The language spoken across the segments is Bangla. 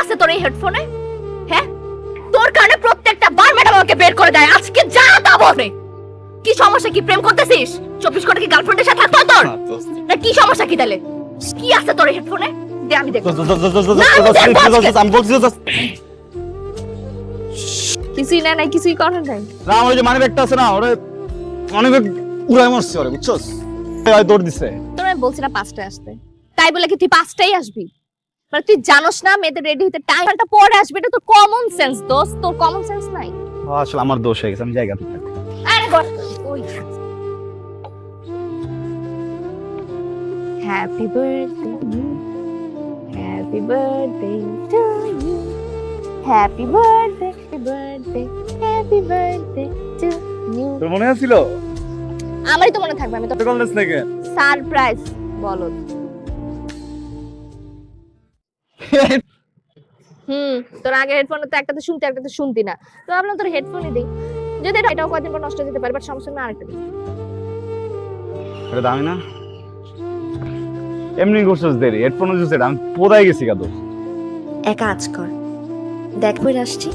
আছে তোর এই হেডফোনে? হ্যাঁ, তোর কারণে প্রত্যেকটা বার ম্যাডাম আমাকে বের করে দেয়। আজকে যা তা বলে। কি সমস্যা? কি প্রেম করতেছিস? 24 ঘন্টা কি গার্লফ্রেন্ডের সাথে থাকতো তোর? না কি সমস্যা কি তাহলে? কি আছে তোর এই হেডফোনে? দে আমি দেখব। আমি বলছি কিছুই না, নাই কিছুই করার নাই। না, ওই যে মানি ব্যাগটা আছে না, ওরে মানি ব্যাগ উড়াই মারছে ওরে, বুঝছস? এই দৌড় দিছে। তোর আমি বলছি না 5টায় আসতে, তাই বলে কি তুই 5টায় আসবি? মানে তুই জানোস না মেয়েদের রেডি হতে টাইমটা পরে আসবে, এটা তো কমন সেন্স দোস্ত। তোর কমন সেন্স নাই। আসলে আমার দোষ হয়ে গেছে, আমি জায়গা থেকে আরে বস ওই happy birthday, happy birthday to you, happy birthday, happy birthday to you. তোর মনে আছিল? আমারই তো মনে থাকবে, আমি তো কলেজ থেকে সারপ্রাইজ বলো। তোর আগে হেডফোনে তো একটাতে শুনতে একটাতে শুনতি না, তো ভাবলাম তোর হেডফোনই দেই, যদি এটাও কয়েকদিন পর নষ্ট হয়ে যেতে পারে, বাট সমস্যা না, আরেকটা দিই। এটা দামি না? এমনি করছস দেরি, হেডফোন ইউজ এটা আমি পোদাই গেছি কাদো। এক কাজ কর, দেখ বই আসছি,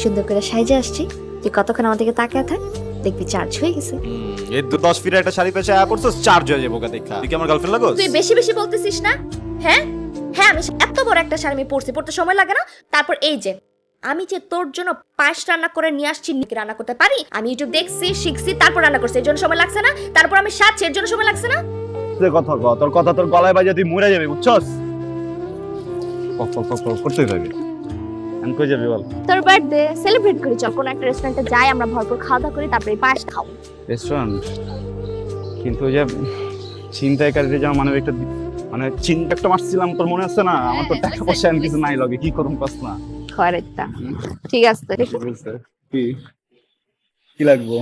সুন্দর করে সাইজে আসছি, তুই কতক্ষণ আমার দিকে তাকিয়ে থাক, দেখবি চার্জ হয়ে গেছে। এই 10 ফিট একটা শাড়ি পেছে আয়া পড়ছস, চার্জ হয়ে যাবো দেখা। তুই কি আমার গার্লফ্রেন্ড লাগোস? তুই বেশি বেশি বলতেছিস না? হ্যাঁ হ্যাঁ, আমি এত বড় একটা শাড়ি আমি পরতে সময় লাগে না? তারপর এই যে আমি যে তোর জন্য পায়েস রান্না করে নিয়ে আসছি, রান্না করতে পারি আমি, ইউটিউব দেখছি শিখছি তারপর রান্না করছি, এর জন্য সময় লাগছে না? তারপর আমি সাজছি, এর জন্য সময় লাগছে না? তুই কথা ক, তোর কথা তোর গলায় বাজে তুই মরে যাবি, বুঝছস? করতেই থাকবি। আমি কই যাবি বল? তোর বার্থডে সেলিব্রেট করি, চল কোন একটা রেস্টুরেন্টে যাই, আমরা ভরপুর খাওয়া দাওয়া করি, তারপরে পায়েস খাও। রেস্টুরেন্ট? কিন্তু ওই যে ছিনতাইকারীদের যেমন মানে একটা মানে চিন্তা একটা মারছিলাম, তোর মনে আছে না? আমার তো টাকা পয়সা আমি কিছু নাই লগে, কি করুম কস না? খয়রেরটা ঠিক আছে তো, দেখি কি কি লাগবে?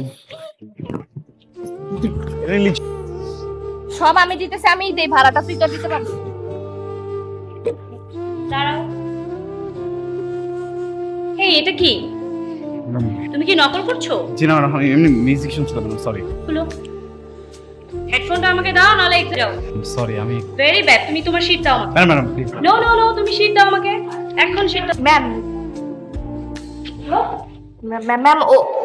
সব আমি দিতেছি, আমি দেই ভাড়াটা, তুই তো দিতে পারবি। দাঁড়াও, এই এটা কি? তুমি কি নকল করছো? জি না ম্যাডাম, আমি এমনি মিউজিক শুনছিলাম, সরি হলো, হেডফোনটা আমাকে দাও, নাহলে একটু যাও। সরি আমি ভেরি ব্যাড, তুমি তোমার শীট দাও আমাকে। Madam madam please. No no no, তুমি শীট দাও আমাকে এখন, শীট দাও। ম্যাম ম্যাম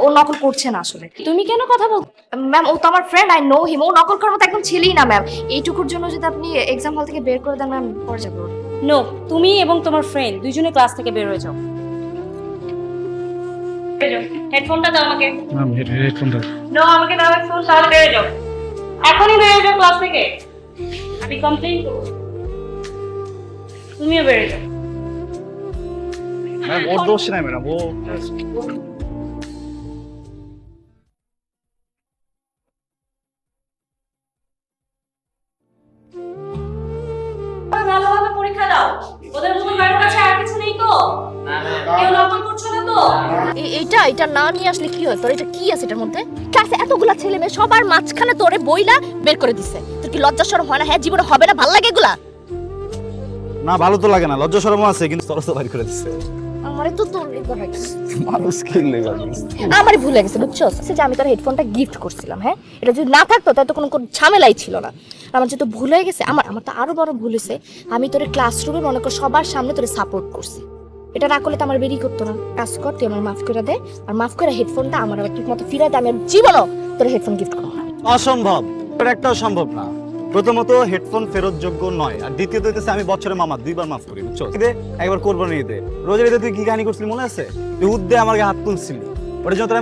ও নকল করছে না আসলে। তুমি কেন কথা বল? ম্যাম ও তো আমার ফ্রেন্ড, আই নো হিম, ও নকল করার মতো একদম ছেলেই না ম্যাম। এইটুকুর জন্য যদি আপনি এক্সাম হল থেকে বের করে দেন ম্যাম, পড়ে যাবে ওর। নো, তুমি এবং তোমার ফ্রেন্ড দুইজনে ক্লাস থেকে বের হয়ে যাও। হেডফোনটা দাও আমাকে। ম্যাম হেডফোনটা নো, আমাকে দাও হেডফোন, তাহলে বের হয়ে যাও, এখনই বের হয়ে যাও ক্লাস থেকে। আমি কমপ্লেইন করব, তুমিও বের হয়ে যাও। ম্যাম ওর দোষ নাই ম্যাডাম, ও ভালোভাবে পরীক্ষা দাও, ওদের মতো কারোর কাছে আর কিছু নেই তো? কেউ নকল করছো না তো? এটা না নিয়ে আসলে কি হয়? তোর এটা কি আছে এটার মধ্যে? ক্লাসে এতগুলা ছেলে মেয়ে সবার মাঝখানে তোরে বইলা বের করে দিছে, তোর কি লজ্জা শরম হয় না? হ্যাঁ, জীবনে হবে না, ভালো লাগে এগুলা? না ভালো তো লাগে না, লজ্জা শরমও আছে, কিন্তু তোর তো বাইর করে দিচ্ছে। আমারে তো তোর লেগে হয়েছে, মানুষ কিনলে আমারই ভুল হয়ে গেছে, বুঝছো? যে আমি তোর হেডফোনটা গিফট করছিলাম, হ্যাঁ, এটা যদি না থাকতো তাহলে তো কোনো ঝামেলাই ছিল না। আর আমার যেহেতু ভুল হয়ে গেছে, আমার তো আরো বড় ভুল হয়েছে, আমি তোর ক্লাসরুমে মনে কর সবার সামনে তোরে সাপোর্ট করছি, এটা না করলে তো আমার বেরিয়ে করতো না। কাজ কর, তুই আমার মাফ করে দে, আর মাফ করে হেডফোনটা আমার আবার ঠিক মতো ফিরাই দে, আমি আর জীবনও তোর হেডফোন গিফট করবো না। অসম্ভব, এটা একটাও সম্ভব না। প্রথমত হেডফোন ফেরত যোগ্য নয়, আর দ্বিতীয়ত হইতেছে আমি বছরে মামা 2বার মাফ করি, বুঝছো? ঈদে একবার কোরবানি ঈদে, রোজার ঈদে তুই কি কাহিনী করছিলি মনে আছে? তুই উদ্দে আমার গায়ে হাত তুলছিলি, ওটার জন্য তোরা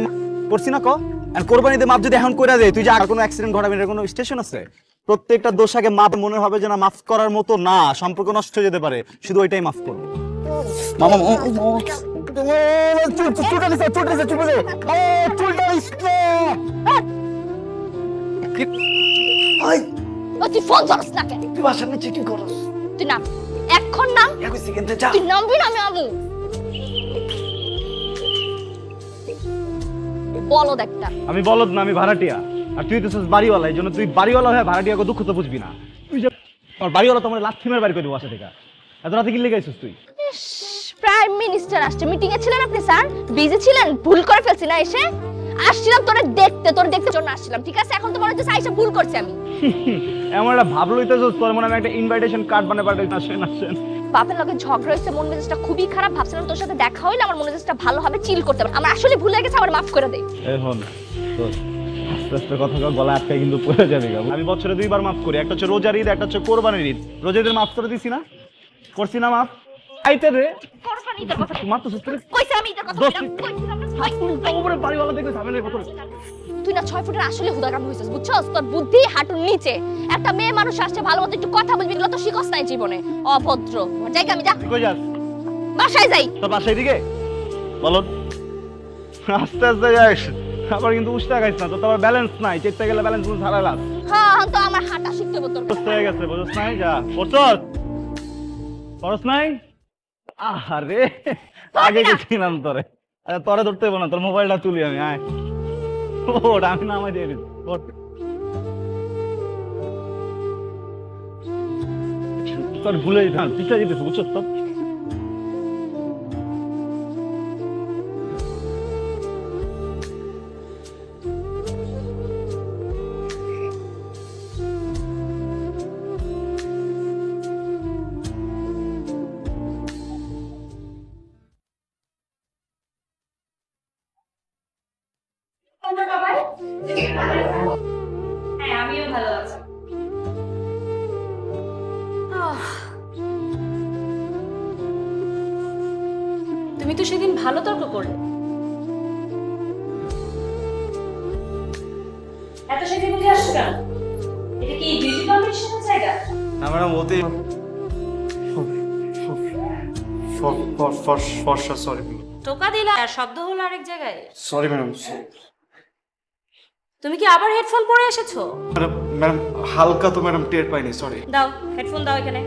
করছি না ক? আর কোরবানিতে মাপ যদি এখন করে দে, তুই যে আর কোনো অ্যাক্সিডেন্ট ঘটাবি, এর কোনো স্টেশন আছে? প্রত্যেকটা দোষ আগে মাপ মনে হবে যে না মাফ করার মতো না, সম্পর্ক নষ্ট হয়ে যেতে পারে, শুধু ওইটাই মাফ করবো। মামা তুই ফোন ধরস না কেন? তুই বাসার নিচে কি করস? তুই নাম, এখন নাম, একই সেকেন্ডে যা। তুই নামবি না, আমি আমু বলদ একটা। আমি বলদ না, আমি ভাড়াটিয়া, আর তুই তো বাড়িওয়ালা, এই জন্য তুই বাড়িওয়ালা হয়ে ভাড়াটিয়াকে দুঃখ তো বুঝবি না। তুই যে আমার বাড়িওয়ালা তোমার লাথি মেরে বাড়ি করে দেবো বাসা থেকে। এত রাতে কি লেগে আছিস তুই? প্রাইম মিনিস্টার আসছে, মিটিং এ ছিলেন আপনি স্যার? বিজি ছিলেন? ভুল করে ফেলছি না এসে? আসছিলাম তোরে দেখতে, তোর দেখতে জন্য আসছিলাম, ঠিক আছে? এখন তো মনে হচ্ছে আইসা ভুল করছি আমি। এমন একটা ভাব লইতেছস, তোর মনে আমি একটা ইনভাইটেশন কার্ড বানাই পাঠাই, আসেন আসেন। বাপের লগে ঝগড়া হয়েছে, মন মেজাজটা খুবই খারাপ, ভাবছিলাম তোর সাথে দেখা হইলে আমার মন মেজাজটা ভালো হবে, চিল করতে পারবো। আমার আসলে ভুলে গেছে, আমার মাফ করে দে। এখন তো আস্তে আস্তে কথা গলা আটকায় কিন্তু পড়ে যাবে গা। আমি বছরে 2 বার মাফ করি, একটা হচ্ছে রোজার ঈদ, একটা হচ্ছে কোরবানির ঈদ। রোজার ঈদের মাফ করে দিছি না, করছি না মাফ? আইতে রে কোরবানি ঈদের কথা মাত্র সত্তর কইছে, আমি ঈদের কথা দশ- কইছিলাম না, উপরে বাড়িওয়ালা দেখলে ঝামেলার কথা। তুই না 6 ফুটের আসলে হুদাকাম হইছিস, বুঝছস? তোর বুদ্ধি হাঁটুর নিচে। একটা মেয়ে মানুষ আসছে, ভালো মতো একটু কথা বলবি, এগুলো তো শিখস নাই জীবনে। অভদ্র। জায়গা আমি যা, তুই কই যাস? বাসায় যাই। তোর বাসায় দিকে বলো, আস্তে আস্তে যাস, আবার কিন্তু উস্তা খাইস না, তোর তো আবার ব্যালেন্স নাই, চেতে গেলে ব্যালেন্স হারালাস। হ্যাঁ, তো আমার হাঁটা শিখতে হবে তোর। সুস্থ হয়ে গেছে, বুঝছ নাই? যা পড়ছস, পড়স নাই? আরে আগে গেছিলাম তোরে, আরে তোরে ধরতে হইব না, তোর মোবাইলটা তুলি আমি। আয় ওঠ, আমি নামাই দিয়ে দিই, ওঠ। তোর ভুলে যেতে না, পিছিয়ে যেতেছে, বুঝছস তো? হ্যাঁ, আমিও ভালো আছি। তুমি তো সেদিন ভালো তর্ক করলে। এত সেদিন বুঝে আসছো কেন? এটা কি বিউটি কম্পিটিশনের জায়গা? না ম্যাডাম, ওতে ফর্সা, সরি টোকা দিলা আর শব্দ হলো আরেক জায়গায়। Sorry madam. তুমি কি আবার হেডফোন পরে এসেছো? ম্যাডাম হালকা তো ম্যাডাম টের পাইনি, সরি। দাও হেডফোন দাও এখানে।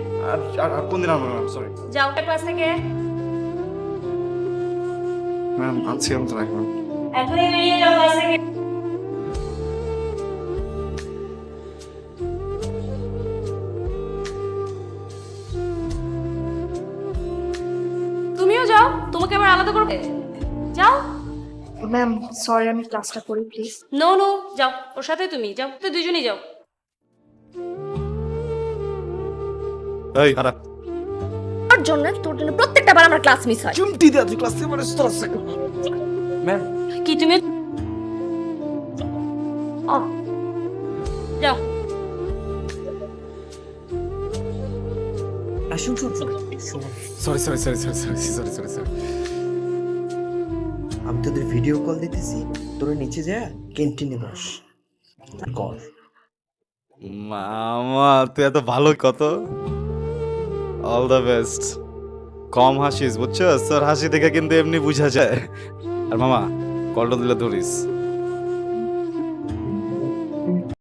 আর কোন দিন আমার ম্যাডাম, সরি যাও ক্লাস থেকে। ম্যাডাম। আনছি আমি তো রাখবেন। এখনই বেরিয়ে যাও ক্লাস থেকে। তুমিও যাও, তোমাকে আবার আলাদা করবে? যাও। ম্যাম সরি, আমি ক্লাসটা করি প্লিজ। নো নো, যাও, ওর সাথে তুমি যাও, তো দুজনেই যাও। এই খারাপ তোর জন্য প্রত্যেকটা বার আমার ক্লাস মিস হয়। চুমটি দে, তুই ক্লাস থেকে মানে তোরা ম্যাম। কি তুমি যাও। আসুন sorry sorry sorry sorry sorry sorry sorry sorry আমি তোদের ভিডিও কল দিতেছি, তোরা নিচে যা ক্যান্টিনে বস কর। মামা তুই এত ভালো, কত অল দ্য বেস্ট। কম হাসিস, বুঝছো? তোর হাসি দেখে কিন্তু এমনি বুঝা যায়। আর মামা কলটা দিলে ধরিস।